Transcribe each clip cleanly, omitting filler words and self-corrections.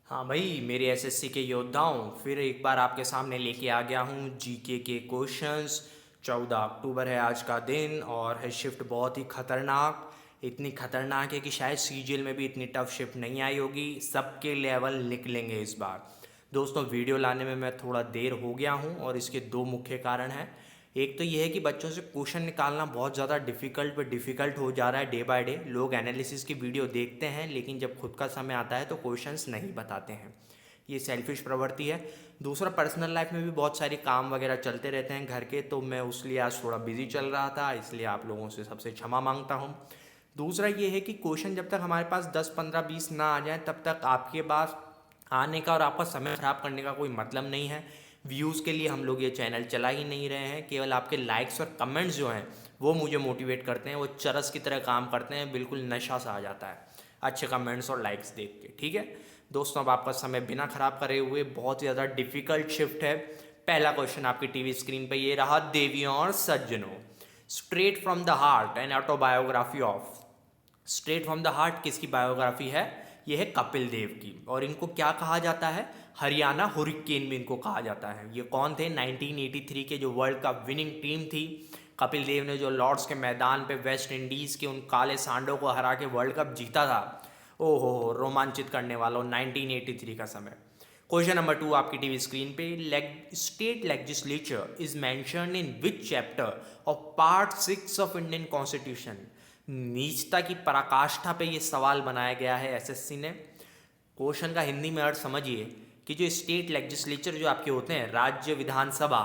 हाँ भाई, मेरे एसएससी के योद्धाओं, फिर एक बार आपके सामने लेके आ गया हूँ जीके के क्वेश्चंस। 14 अक्टूबर है आज का दिन और है शिफ्ट बहुत ही खतरनाक। इतनी खतरनाक है कि शायद सीजीएल में भी इतनी टफ शिफ्ट नहीं आई होगी। सबके लेवल निकलेंगे इस बार। दोस्तों, वीडियो लाने में मैं थोड़ा देर हो गया हूँ और इसके दो मुख्य कारण हैं। एक तो ये है कि बच्चों से क्वेश्चन निकालना बहुत ज़्यादा डिफ़िकल्ट हो जा रहा है डे बाय डे। लोग एनालिसिस की वीडियो देखते हैं लेकिन जब खुद का समय आता है तो क्वेश्चंस नहीं बताते हैं। ये सेल्फिश प्रवृत्ति है। दूसरा, पर्सनल लाइफ में भी बहुत सारे काम वगैरह चलते रहते हैं घर के, तो मैं उसलिए आज थोड़ा बिजी चल रहा था, इसलिए आप लोगों से सबसे क्षमा मांगता हूँ। दूसरा ये है कि क्वेश्चन जब तक हमारे पास 10 15 20 ना आ जाए तब तक आपके पास आने का और आपका समय खराब करने का कोई मतलब नहीं है। व्यूज़ के लिए हम लोग ये चैनल चला ही नहीं रहे हैं। केवल आपके लाइक्स और कमेंट्स जो हैं वो मुझे मोटिवेट करते हैं, वो चरस की तरह काम करते हैं, बिल्कुल नशा सा आ जाता है अच्छे कमेंट्स और लाइक्स देख के। ठीक है दोस्तों, अब आपका समय बिना खराब करे हुए, बहुत ज़्यादा डिफिकल्ट शिफ्ट है। पहला क्वेश्चन आपकी टीवी स्क्रीन पे ये रहा। देवियों और सज्जनों, straight from the heart an autobiography of. Straight from the heart किसकी बायोग्राफी है? ये है कपिल देव की। और इनको क्या कहा जाता है? हरियाणा हुरिकेन भी इनको कहा जाता है। ये कौन थे? 1983 के जो वर्ल्ड कप विनिंग टीम थी। कपिल देव ने जो लॉर्ड्स के मैदान पे वेस्ट इंडीज़ के उन काले सांडों को हरा के वर्ल्ड कप जीता था, ओहो रोमांचित करने वाला 1983 का समय। क्वेश्चन नंबर 2 आपकी टीवी स्क्रीन पे। State legislature is mentioned in which chapter of part 6 of Indian constitution. नीचता की पराकाष्ठा पे ये सवाल बनाया गया है एसएससी ने। क्वेश्चन का हिंदी में अर्थ समझिए कि जो स्टेट लेजिस्लेचर जो आपके होते हैं, राज्य विधानसभा,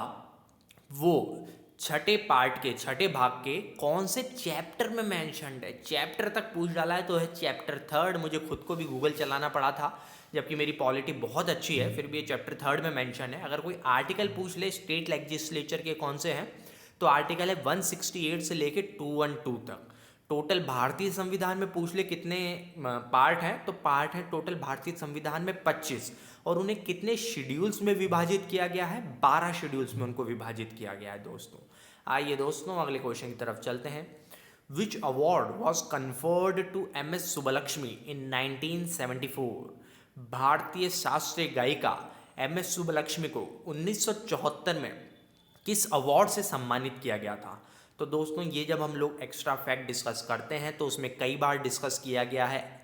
वो छठे पार्ट के छठे भाग के कौन से चैप्टर में मेंशन्ड है। चैप्टर तक पूछ डाला है तो है चैप्टर 3। मुझे खुद को भी गूगल चलाना पड़ा था, जबकि मेरी पॉलिटी बहुत अच्छी है, फिर भी ये चैप्टर 3 में मेंशन है। अगर कोई आर्टिकल पूछ ले स्टेट लेजिस्लेचर के कौन से हैं, तो आर्टिकल है 168 से लेके 212 तक। टोटल भारतीय संविधान में पूछ ले कितने पार्ट हैं, तो पार्ट है टोटल भारतीय संविधान में 25। और उन्हें कितने शेड्यूल्स में विभाजित किया गया है? 12 शेड्यूल्स में उनको विभाजित किया गया है दोस्तों। आइए दोस्तों अगले क्वेश्चन की तरफ चलते हैं। Which award was conferred to M S Subbulakshmi in 1974। भारतीय शास्त्रीय गायिका एम एस सुब्बलक्ष्मी को 1974 में किस अवार्ड से सम्मानित किया गया था? तो दोस्तों, ये जब हम लोग एक्स्ट्रा फैक्ट डिस्कस करते हैं तो उसमें कई बार डिस्कस किया गया है।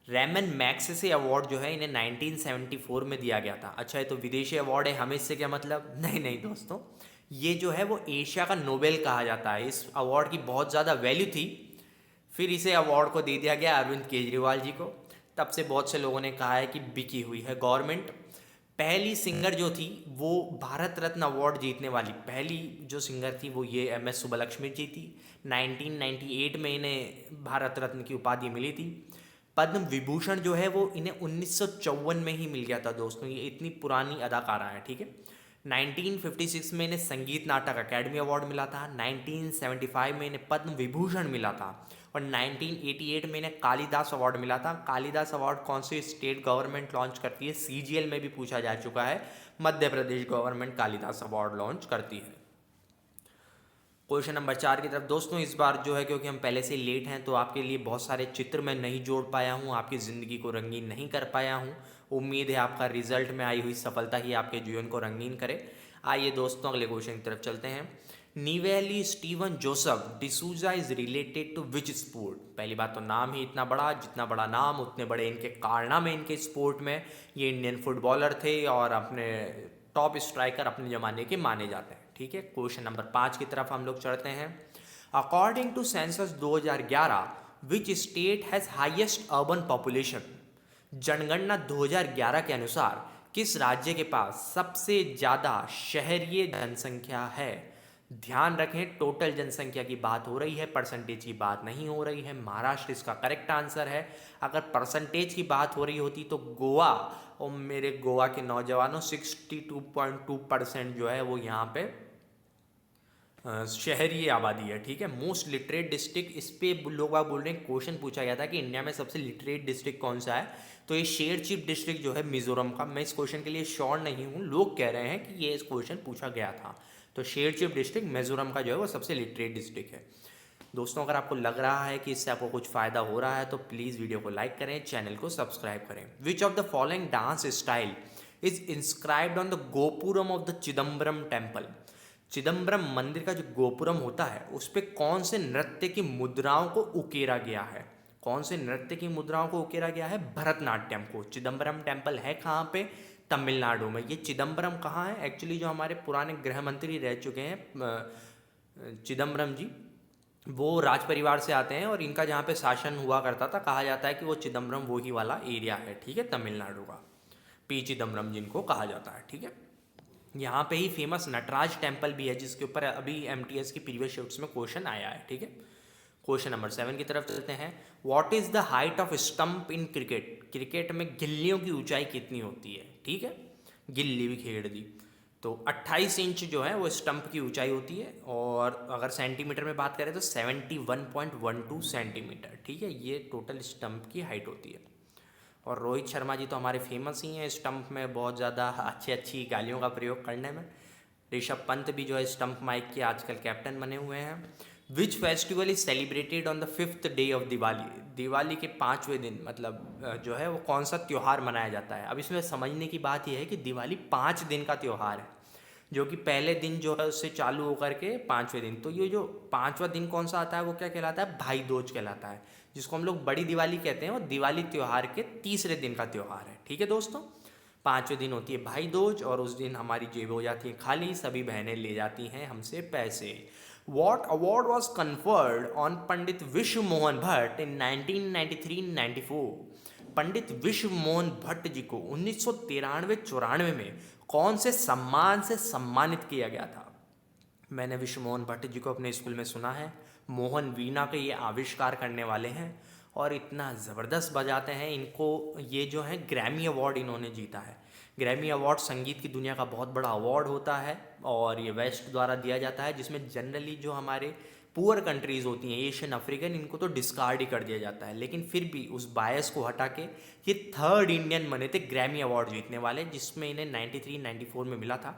रेमन मैग्सेसे अवार्ड जो है इन्हें 1974 में दिया गया था। अच्छा, ये तो विदेशी अवार्ड है, हमें इससे क्या मतलब? नहीं नहीं दोस्तों, ये जो है वो एशिया का नोबेल कहा जाता है। इस अवार्ड की बहुत ज़्यादा वैल्यू थी, फिर इसे अवार्ड को दे दिया गया अरविंद केजरीवाल जी को। तब से बहुत से लोगों ने कहा है कि बिकी हुई है गवर्नमेंट। पहली सिंगर जो थी वो भारत रत्न अवार्ड जीतने वाली पहली जो सिंगर थी वो ये एम एस सुब्बलक्ष्मी जी थी। 1998 में इन्हें भारत रत्न की उपाधि मिली थी। पद्म विभूषण जो है वो इन्हें 1954 में ही मिल गया था दोस्तों। ये इतनी पुरानी अदाकारा है। ठीक है, 1956 में इन्हें संगीत नाटक अकेडमी अवार्ड मिला था। 1975 में इन्हें पद्म विभूषण मिला था। और 1988 में इन्हें कालिदास अवार्ड मिला था। कालिदास अवार्ड कौन सी स्टेट गवर्नमेंट लॉन्च करती है? सीजीएल में भी पूछा जा चुका है। Madhya Pradesh government Kalidas award launch करती है। क्वेश्चन नंबर 4 की तरफ दोस्तों, इस बार जो है क्योंकि हम पहले से लेट हैं तो आपके लिए बहुत सारे चित्र मैं नहीं जोड़ पाया हूँ, आपकी ज़िंदगी को रंगीन नहीं कर पाया हूँ। उम्मीद है आपका रिजल्ट में आई हुई सफलता ही आपके जीवन को रंगीन करे। आइए दोस्तों अगले क्वेश्चन की तरफ चलते हैं। Neville Steven Joseph D'Souza is related to which sport. पहली बात तो नाम ही इतना बड़ा, जितना बड़ा नाम उतने बड़े इनके कारनामे इनके स्पोर्ट में। ये इंडियन फुटबॉलर थे और अपने टॉप स्ट्राइकर अपने ज़माने के माने जाते हैं। ठीक है, क्वेश्चन नंबर 5 की तरफ हम लोग चढ़ते हैं। According to census 2011 which state has highest urban population. जनगणना 2011 के अनुसार किस राज्य के पास सबसे ज़्यादा शहरीय जनसंख्या है? ध्यान रखें, टोटल जनसंख्या की बात हो रही है, परसेंटेज की बात नहीं हो रही है। महाराष्ट्र इसका करेक्ट आंसर है। अगर परसेंटेज की बात हो रही होती तो गोवा, और मेरे गोवा के नौजवानों 62.2% जो है वो यहाँ पे शहरी आबादी है। ठीक है, मोस्ट लिटरेट डिस्ट्रिक्ट, इस पे लोग आप बोल रहे हैं, क्वेश्चन पूछा गया था कि इंडिया में सबसे लिटरेट डिस्ट्रिक्ट कौन सा है, तो ये शेरचिप डिस्ट्रिक्ट जो है मिजोरम का। मैं इस क्वेश्चन के लिए श्योर नहीं हूँ, लोग कह रहे हैं कि ये इस क्वेश्चन पूछा गया था। तो शेरचिप डिस्ट्रिक्ट मिजोरम का जो है वो सबसे लिटरेट डिस्ट्रिक्ट है। दोस्तों अगर आपको लग रहा है कि इससे आपको कुछ फ़ायदा हो रहा है तो प्लीज़ वीडियो को लाइक करें, चैनल को सब्सक्राइब करें। Which of the following dance style is inscribed on the gopuram of the Chidambaram temple? Chidambaram मंदिर का जो गोपुरम होता है उस पर कौन से नृत्य की मुद्राओं को उकेरा गया है? कौन से नृत्य की मुद्राओं को उकेरा गया है? भरतनाट्यम को। चिदम्बरम टेम्पल है कहाँ पे? तमिलनाडु में। ये चिदम्बरम कहाँ है? एक्चुअली जो हमारे पुराने गृह मंत्री रह चुके हैं चिदम्बरम जी, वो राज परिवार से आते हैं और इनका जहाँ पे शासन हुआ करता था, कहा जाता है कि वो चिदम्बरम वो ही वाला एरिया है, ठीक है, तमिलनाडु का। पी चिदम्बरम जिनको कहा जाता है, ठीक है। यहाँ पे ही फेमस नटराज टेम्पल भी है जिसके ऊपर अभी एमटीएस की प्रीवियस शिफ्ट्स में क्वेश्चन आया है, ठीक है। क्वेश्चन नंबर 7 की तरफ चलते हैं। What is the height off stump in cricket? Cricket में गिल्लियों की ऊंचाई कितनी होती है? ठीक है, गिल्ली भी खेड़ दी तो 28 इंच जो है वो स्टंप की ऊंचाई होती है। और अगर सेंटीमीटर में बात करें तो 71.12 सेंटीमीटर, ठीक है, ये टोटल स्टंप की हाइट होती है। और रोहित शर्मा जी तो हमारे फेमस ही हैं स्टंप में बहुत ज़्यादा अच्छी गालियों का प्रयोग करने में। ऋषभ पंत भी जो है स्टंप माइक के आजकल कैप्टन बने हुए हैं। Which festival is celebrated on the 5th day of Diwali? Diwali के 5वें दिन मतलब जो है वो कौन सा त्यौहार मनाया जाता है? अब इसमें समझने की बात यह है कि दिवाली 5 दिन का त्यौहार है, जो कि पहले दिन जो है उससे चालू होकर के 5वें दिन, तो ये जो 5वां दिन कौन सा आता है वो क्या कहलाता है? भाई दूज कहलाता है, जिसको हम लोग बड़ी दिवाली कहते हैं। और दिवाली त्यौहार के तीसरे दिन का त्यौहार है, ठीक है दोस्तों। 5वें दिन होती है भाई दूज और उस दिन हमारी जेब हो जाती है खाली, सभी बहनें ले जाती हैं हमसे पैसे। What award was conferred on Pandit Vishwa Mohan Bhatt इन 1993-94? पंडित विश्व मोहन भट्ट जी को 1993-94 में कौन से सम्मान से सम्मानित किया गया था? मैंने विश्व मोहन भट्ट जी को अपने स्कूल में सुना है, मोहन वीणा के ये आविष्कार करने वाले हैं और इतना ज़बरदस्त बजाते हैं। इनको ये जो है ग्रैमी अवार्ड इन्होंने जीता है। ग्रैमी अवार्ड संगीत की दुनिया का बहुत बड़ा अवार्ड होता है और ये वेस्ट द्वारा दिया जाता है, जिसमें जनरली जो हमारे पुअर कंट्रीज़ होती हैं, एशियन, अफ्रीकन, इनको तो डिस्कार्ड ही कर दिया जाता है। लेकिन फिर भी उस बायस को हटा के ये 3rd इंडियन बने थे ग्रैमी अवार्ड जीतने वाले, जिसमें इन्हें 93-94 में मिला था।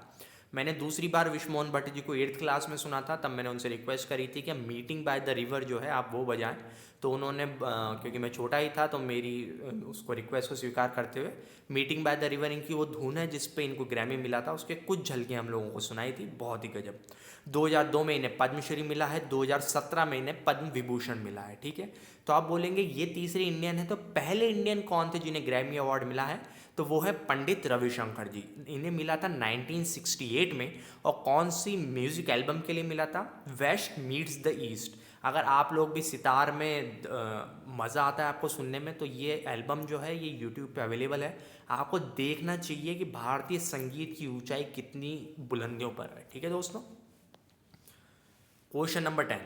मैंने दूसरी बार विश्व मोहन भट्ट जी को 8th क्लास में सुना था, तब मैंने उनसे रिक्वेस्ट करी थी कि मीटिंग बाय द रिवर जो है आप वो बजाएं। तो उन्होंने क्योंकि मैं छोटा ही था तो मेरी उसको रिक्वेस्ट को स्वीकार करते हुए मीटिंग बाय द रिवर इनकी वो धुन है जिस पे इनको ग्रैमी मिला था, उसके कुछ झलकियाँ हम लोगों को सुनाई थी, बहुत ही गजब। 2002 में इन्हें पद्मश्री मिला है, 2017 में इन्हें पद्म विभूषण मिला है, ठीक है। तो आप बोलेंगे ये तीसरे इंडियन है, तो पहले इंडियन कौन थे जिन्हें ग्रैमी अवार्ड मिला है? तो वो है पंडित रविशंकर जी। इन्हें मिला था 1968 में। और कौन सी म्यूजिक एल्बम के लिए मिला था? West meets the east. अगर आप लोग भी सितार में मज़ा आता है आपको सुनने में, तो ये एल्बम जो है ये यूट्यूब पे अवेलेबल है, आपको देखना चाहिए कि भारतीय संगीत की ऊंचाई कितनी बुलंदियों पर है, ठीक है दोस्तों। Question number 10।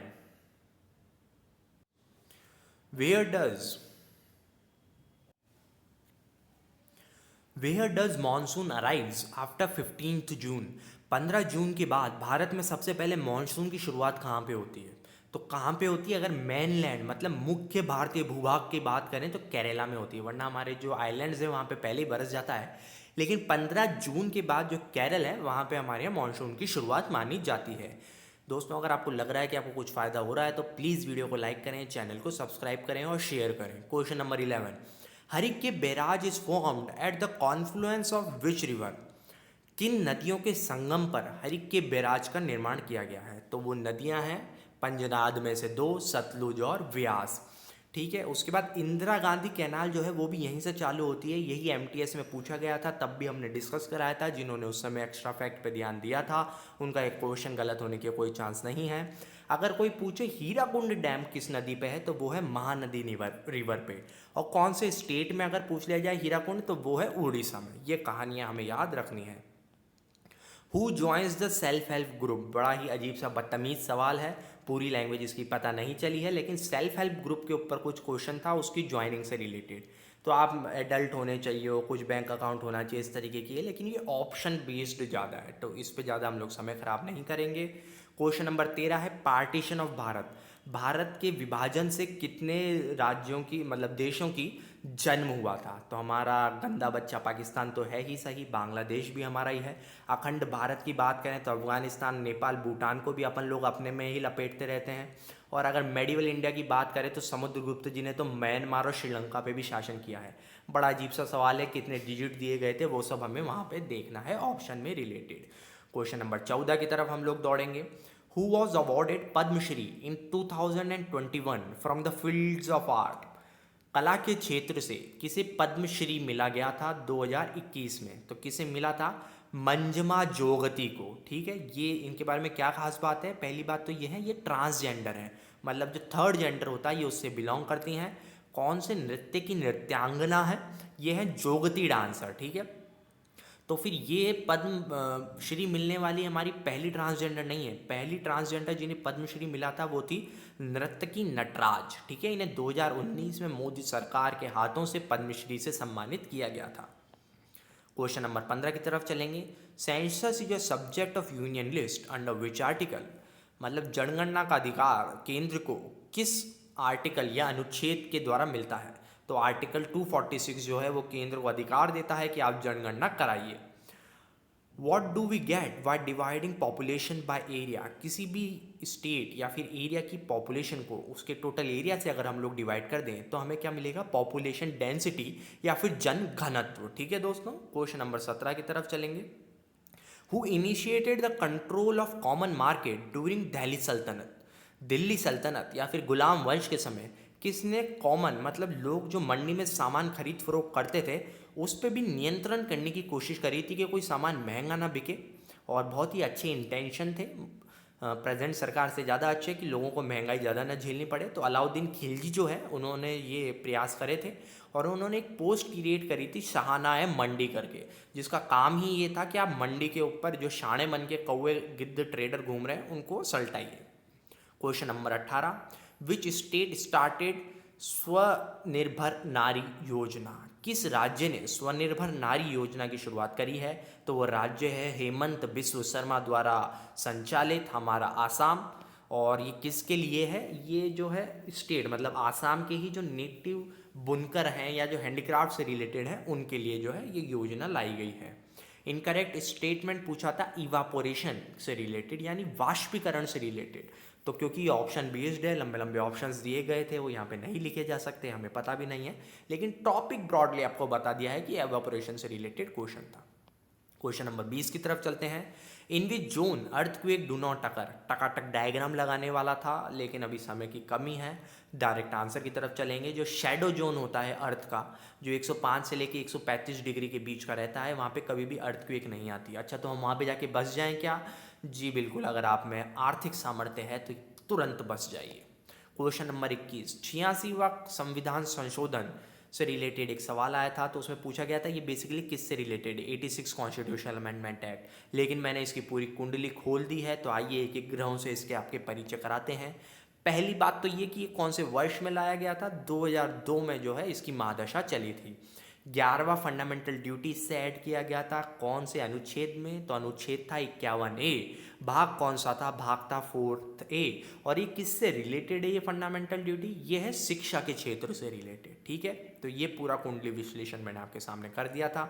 Where does monsoon arrives after 15th June? 15 जून के बाद भारत में सबसे पहले मानसून की शुरुआत कहाँ पे होती है? तो कहाँ पे होती है? अगर मेनलैंड मतलब मुख्य भारतीय भूभाग की बात करें तो केरला में होती है, वरना हमारे जो आइलैंड्स हैं वहाँ पे पहले ही बरस जाता है। लेकिन 15 जून के बाद जो केरल है वहाँ पे हमारे यहाँ मानसून की शुरुआत मानी जाती है। दोस्तों अगर आपको लग रहा है कि आपको कुछ फ़ायदा हो रहा है तो प्लीज़ वीडियो को लाइक करें, चैनल को सब्सक्राइब करें और शेयर करें। Question number 11। Harike barrage is formed at the Confluence of which river? किन नदियों के संगम पर हरिके बैराज का निर्माण किया गया है? तो वो नदियां हैं पंजनाद में से 2, सतलुज और व्यास, ठीक है। उसके बाद इंदिरा गांधी कैनाल जो है वो भी यहीं से चालू होती है, यही एमटीएस में पूछा गया था, तब भी हमने डिस्कस कराया था। जिन्होंने उस समय एक्स्ट्रा फैक्ट पे ध्यान दिया था उनका एक क्वेश्चन गलत होने के कोई चांस नहीं है। अगर कोई पूछे हीराकुंड डैम किस नदी पे है, तो वो है महानदी रिवर पे। और कौन से स्टेट में अगर पूछ लिया जाए हीराकुंड, तो वो है उड़ीसा में। ये कहानियाँ हमें याद रखनी है। Who joins the self help group? बड़ा ही अजीब सा बदतमीज सवाल है, पूरी लैंग्वेज इसकी पता नहीं चली है, लेकिन सेल्फ हेल्प ग्रुप के ऊपर कुछ क्वेश्चन था उसकी ज्वाइनिंग से रिलेटेड। तो आप एडल्ट होने चाहिए हो, कुछ बैंक अकाउंट होना चाहिए, इस तरीके की है, लेकिन ये ऑप्शन बेस्ड ज़्यादा है, तो इस पर ज़्यादा हम लोग समय खराब नहीं करेंगे। क्वेश्चन नंबर 13 है पार्टीशन ऑफ भारत। भारत के विभाजन से कितने राज्यों की मतलब देशों की जन्म हुआ था? तो हमारा गंदा बच्चा पाकिस्तान तो है ही सही, बांग्लादेश भी हमारा ही है। अखंड भारत की बात करें तो अफगानिस्तान, नेपाल, भूटान को भी अपन लोग अपने में ही लपेटते रहते हैं। और अगर मेडिवल इंडिया की बात करें तो समुद्रगुप्त जी ने तो म्यांमार और श्रीलंका पे भी शासन किया है। बड़ा अजीब सा सवाल है, कितने डिजिट दिए गए थे वो सब हमें वहाँ पे देखना है ऑप्शन में रिलेटेड। क्वेश्चन नंबर 14 की तरफ हम लोग दौड़ेंगे। Who was awarded Padma Shri in 2021 from the fields of art. कला के क्षेत्र से किसे पद्मश्री मिला गया था 2021 में? तो किसे मिला था? मंजमा जोगती को। ठीक है, ये इनके बारे में क्या खास बात है? पहली बात तो ये है, ये ट्रांसजेंडर है, मतलब जो थर्ड जेंडर होता है ये उससे बिलोंग करती हैं। कौन से नृत्य की नृत्यांगना है? ये है जोगती डांसर। ठीक है, तो फिर ये पद्म श्री मिलने वाली हमारी पहली ट्रांसजेंडर नहीं है। पहली ट्रांसजेंडर जिन्हें पद्मश्री मिला था वो थी नर्तकी नटराज। ठीक है, इन्हें 2019 में मोदी सरकार के हाथों से पद्मश्री से सम्मानित किया गया था। क्वेश्चन नंबर 15 की तरफ चलेंगे। Census is a subject of union list under which article. मतलब जनगणना का अधिकार केंद्र को किस आर्टिकल या अनुच्छेद के द्वारा मिलता है? तो आर्टिकल 246 जो है वो केंद्र को अधिकार देता है कि आप जनगणना कराइए। What do we get by dividing population by area. किसी भी स्टेट या फिर एरिया की पॉपुलेशन को उसके टोटल एरिया से अगर हम लोग डिवाइड कर दें तो हमें क्या मिलेगा? पॉपुलेशन डेंसिटी या फिर जन घनत्व। ठीक है दोस्तों, क्वेश्चन नंबर 17 की तरफ चलेंगे। Who initiated the control of common market during Delhi सल्तनत। दिल्ली सल्तनत या फिर गुलाम वंश के समय किसने कॉमन मतलब लोग जो मंडी में सामान खरीद फरोख्त करते थे उस पर भी नियंत्रण करने की कोशिश करी थी कि कोई सामान महंगा ना बिके? और बहुत ही अच्छे इंटेंशन थे प्रेजेंट सरकार से ज़्यादा अच्छे कि लोगों को महंगाई ज़्यादा ना झेलनी पड़े। तो अलाउद्दीन खिलजी जो है उन्होंने ये प्रयास करे थे और उन्होंने एक पोस्ट क्रिएट करी थी शाहानाए मंडी करके, जिसका काम ही ये था कि आप मंडी के ऊपर जो शाणे बन के कौवे गिद्ध ट्रेडर घूम रहे हैं उनको सल्टाइए। Question number 18। Which state started Swanirbhar Nari Yojana. किस राज्य ने स्वनिर्भर नारी योजना की शुरुआत करी है? तो वो राज्य है हेमंत बिस्व शर्मा द्वारा संचालित हमारा आसाम। और ये किसके लिए है? ये जो है स्टेट मतलब आसाम के ही जो नेटिव बुनकर हैं या जो हैंडीक्राफ्ट से रिलेटेड है उनके लिए जो है ये योजना लाई गई है। इनकरेक्ट स्टेटमेंट पूछा था इवापोरेशन से रिलेटेड यानी वाष्पीकरण से रिलेटेड। तो क्योंकि ये ऑप्शन बेस्ड है, लंबे लंबे ऑप्शंस दिए गए थे, वो यहाँ पे नहीं लिखे जा सकते, हमें पता भी नहीं है, लेकिन टॉपिक ब्रॉडली आपको बता दिया है कि एवापोरेशन से रिलेटेड क्वेश्चन था। क्वेश्चन नंबर 20 की तरफ चलते हैं। In which zone earthquake do not occur. टकाटक डायग्राम लगाने वाला था लेकिन अभी समय की कमी है। डायरेक्ट आंसर की तरफ चलेंगे। जो शेडो जोन होता है अर्थ का, जो 105 से लेके 135 डिग्री के बीच का रहता है, वहाँ पे कभी भी अर्थक्वेक नहीं आती। अच्छा, तो हम वहाँ पे जाके बस जाएं क्या? जी बिल्कुल, अगर आप में आर्थिक सामर्थ्य है तो तुरंत बस जाइए। Question number 21। 86वां संविधान संशोधन से रिलेटेड एक सवाल आया था, तो उसमें पूछा गया था ये बेसिकली किससे रिलेटेड है? 86 कॉन्स्टिट्यूशनल अमेंडमेंट एक्ट। लेकिन मैंने इसकी पूरी कुंडली खोल दी है, तो आइए एक एक ग्रहों से इसके आपके परिचय कराते हैं। पहली बात तो ये कि ये कौन से वर्ष में लाया गया था? 2002 में जो है इसकी महादशा चली थी। 11वां फंडामेंटल ड्यूटी से ऐड किया गया था। कौन से अनुच्छेद में? तो अनुच्छेद था 51A। भाग कौन सा था? भाग था 4A। और ये किससे रिलेटेड है ये फंडामेंटल ड्यूटी? ये है शिक्षा के क्षेत्र से रिलेटेड। ठीक है, तो ये पूरा कुंडली विश्लेषण मैंने आपके सामने कर दिया था।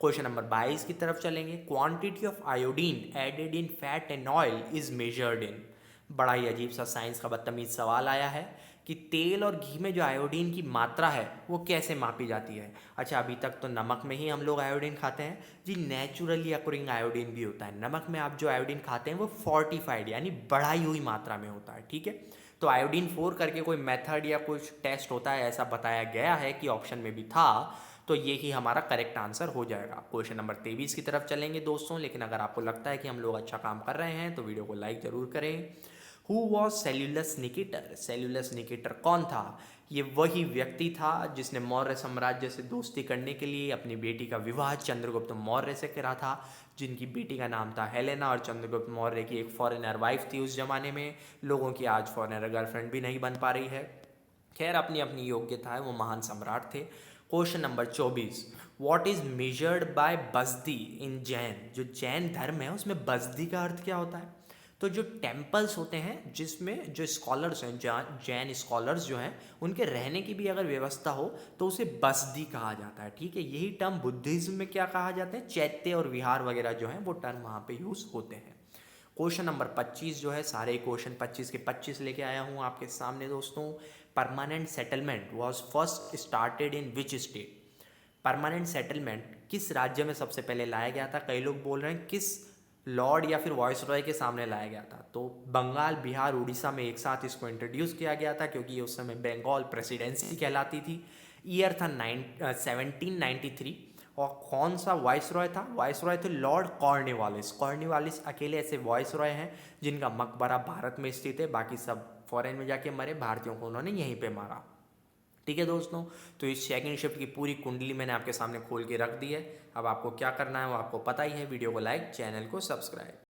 क्वेश्चन नंबर 22 की तरफ चलेंगे। Quantity of iodine added in fat and oil is measured in. बड़ा ही अजीब सा साइंस का बदतमीज सवाल आया है कि तेल और घी में जो आयोडीन की मात्रा है वो कैसे मापी जाती है। अच्छा, अभी तक तो नमक में ही हम लोग आयोडीन खाते हैं जी। नेचुरली अकुरिंग आयोडीन भी होता है। नमक में आप जो आयोडीन खाते हैं वो फोर्टिफाइड यानी बढ़ाई हुई मात्रा में होता है। ठीक है, तो आयोडीन 4 करके कोई मेथड या कुछ टेस्ट होता है ऐसा बताया गया है कि ऑप्शन में भी था, तो ये ही हमारा करेक्ट आंसर हो जाएगा। क्वेश्चन नंबर 23 की तरफ चलेंगे दोस्तों, लेकिन अगर आपको लगता है कि हम लोग अच्छा काम कर रहे हैं तो वीडियो को लाइक ज़रूर करें। Who was Seleucus Nicator. Seleucus Nicator कौन था? ये वही व्यक्ति था जिसने मौर्य साम्राज्य से दोस्ती करने के लिए अपनी बेटी का विवाह चंद्रगुप्त मौर्य से करा था, जिनकी बेटी का नाम था हेलेना। और चंद्रगुप्त मौर्य की एक फॉरेनर वाइफ थी उस जमाने में। लोगों की आज फॉरेनर गर्लफ्रेंड भी नहीं बन पा रही है। खैर, अपनी अपनी योग्यता है, वो महान सम्राट थे। Question number 24। What is measured by basadi in Jain. जो जैन धर्म है उसमें बसदी का अर्थ क्या होता है? तो जो टेम्पल्स होते हैं जिसमें जो स्कॉलर्स हैं, जैन स्कॉलर्स जो हैं, उनके रहने की भी अगर व्यवस्था हो तो उसे बसदी कहा जाता है। ठीक है, यही टर्म बुद्धिज्म में क्या कहा जाता है? चैत्य और विहार वगैरह जो हैं वो टर्म वहाँ पे यूज़ होते हैं। क्वेश्चन नंबर 25 जो है, सारे क्वेश्चन 25 के 25 लेके आया हूँ आपके सामने दोस्तों। Permanent settlement was first started in which state? Permanent settlement किस राज्य में सबसे पहले लाया गया था? कई लोग बोल रहे हैं किस लॉर्ड या फिर वायसरॉय के सामने लाया गया था। तो बंगाल, बिहार, उड़ीसा में एक साथ इसको इंट्रोड्यूस किया गया था, क्योंकि उस समय बंगाल प्रेसिडेंसी कहलाती थी। ईयर था 1793। और कौन सा वायसरॉय था? वायसरॉय थे लॉर्ड कॉर्नवालिस। कॉर्नवालिस अकेले ऐसे वायसरॉय हैं जिनका मकबरा भारत में स्थित है, बाकी सब फॉरेन में जाके मरे, भारतीयों को उन्होंने यहीं पे मारा। ठीक है दोस्तों, तो इस सेकंड शिफ्ट की पूरी कुंडली मैंने आपके सामने खोल के रख दी है। अब आपको क्या करना है वो आपको पता ही है। वीडियो को लाइक, चैनल को सब्सक्राइब।